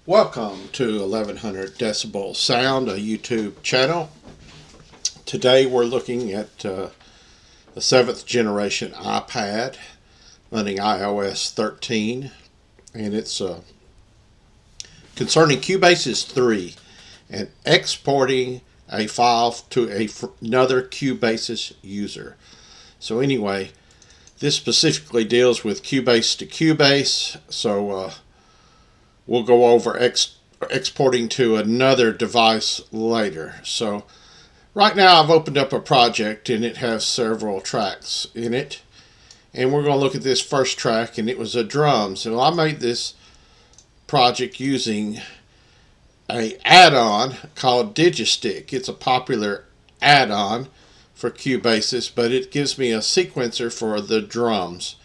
Welcome to 1100 Decibel Sound, a YouTube channel. Today we're looking at the 7th generation iPad running iOS 13, and it's concerning Cubasis 3 and exporting a file to another Cubasis user. So anyway, this specifically deals with Cubase to Cubase, so we'll go over exporting to another device later. So right now I've opened up a project and it has several tracks in it. And we're going to look at this first track, and it was a drum. So I made this project using an add-on called Digistick. It's a popular add-on for Cubasis, but it gives me a sequencer for the drums.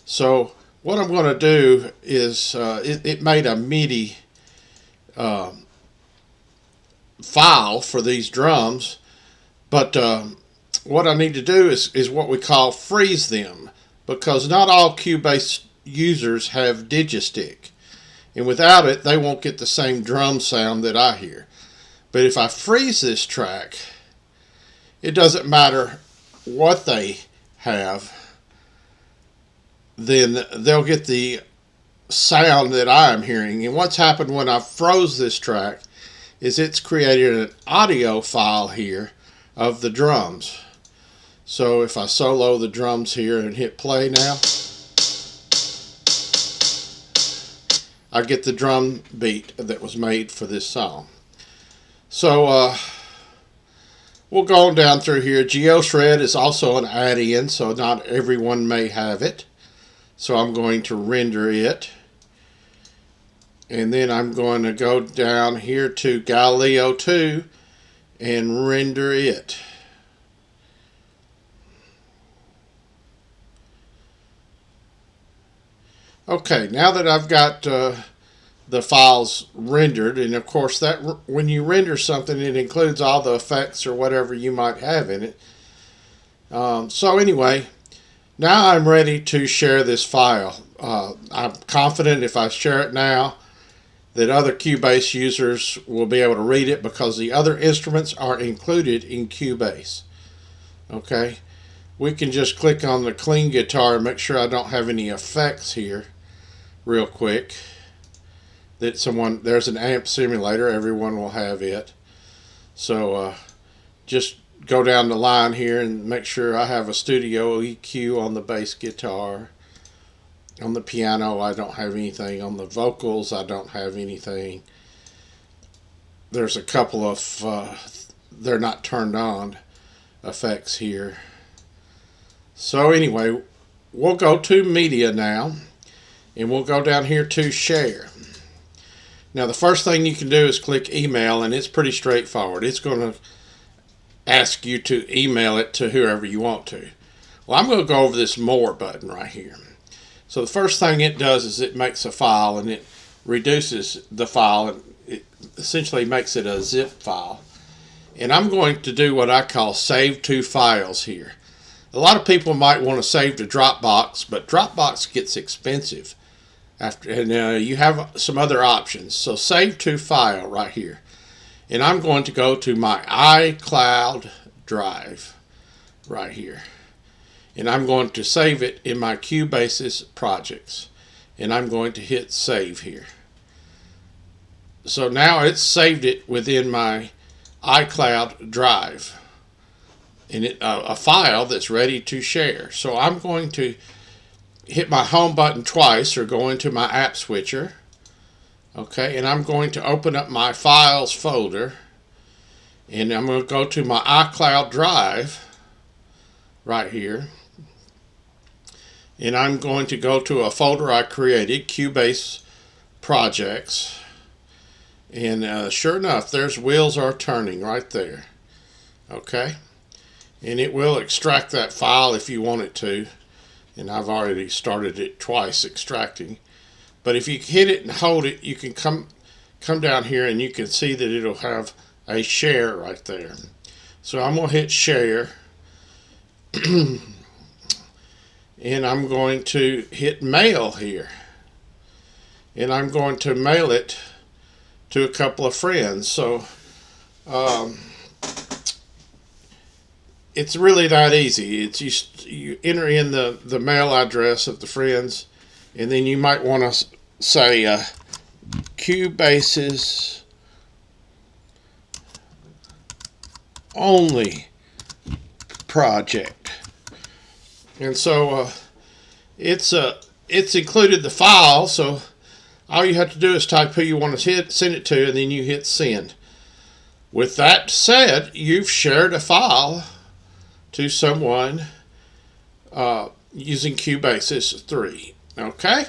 So what I'm going to do is, it made a MIDI file for these drums, but what I need to do is what we call freeze them, because not all Cubase users have Digistick, and without it they won't get the same drum sound that I hear. But if I freeze this track, it doesn't matter what they have, then they'll get the sound that I'm hearing. And what's happened when I froze this track is it's created an audio file here of the drums. So if I solo the drums here and hit play now, I get the drum beat that was made for this song. So we'll go on down through here. GeoShred is also an add-in, so not everyone may have it. So I'm going to render it, and then I'm going to go down here to Galileo 2 and render it. Okay, now that I've got the files rendered, and of course that when you render something, it includes all the effects or whatever you might have in it. So anyway, now I'm ready to share this file. I'm confident if I share it now that other Cubase users will be able to read it, because the other instruments are included in Cubase. Okay, we can just click on the clean guitar and make sure I don't have any effects here real quick. There's an amp simulator, everyone will have it. So just go down the line here and make sure I have a studio EQ on the bass guitar. On the piano I don't have anything. On the vocals I don't have anything. There's a couple of they're not turned on effects here. So anyway, we'll go to media now, and we'll go down here to share. Now the first thing you can do is click email, and it's pretty straightforward. It's going to ask you to email it to whoever you want to. Well, I'm going to go over this more button right here. So the first thing it does is it makes a file, and it reduces the file, and it essentially makes it a zip file. And I'm going to do what I call save to files here. A lot of people might want to save to Dropbox, but Dropbox gets expensive and you have some other options. So save to file right here. And I'm going to go to my iCloud drive right here. And I'm going to save it in my Cubasis projects. And I'm going to hit save here. So now it's saved it within my iCloud drive. And a file that's ready to share. So I'm going to hit my home button twice, or go into my app switcher. Okay, and I'm going to open up my files folder, and I'm going to go to my iCloud drive right here, and I'm going to go to a folder I created, Cubase projects, and sure enough, there's Wheels Are Turning right there. Okay, and it will extract that file if you want it to, and I've already started it twice extracting. But if you hit it and hold it, you can come down here, and you can see that it'll have a share right there. So I'm going to hit share, and I'm going to hit mail here, and I'm going to mail it to a couple of friends. So it's really that easy. It's you enter in the mail address of the friends, and then you might want to say Cubasis only project, and so it's included the file. So all you have to do is type who you want to send it to, and then you hit send. With that said, you've shared a file to someone using Cubasis 3. Okay?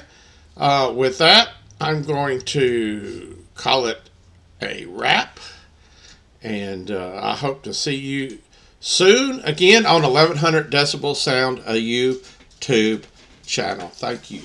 With that, I'm going to call it a wrap, and I hope to see you soon again on 1100 Decibel Sound, a YouTube channel. Thank you.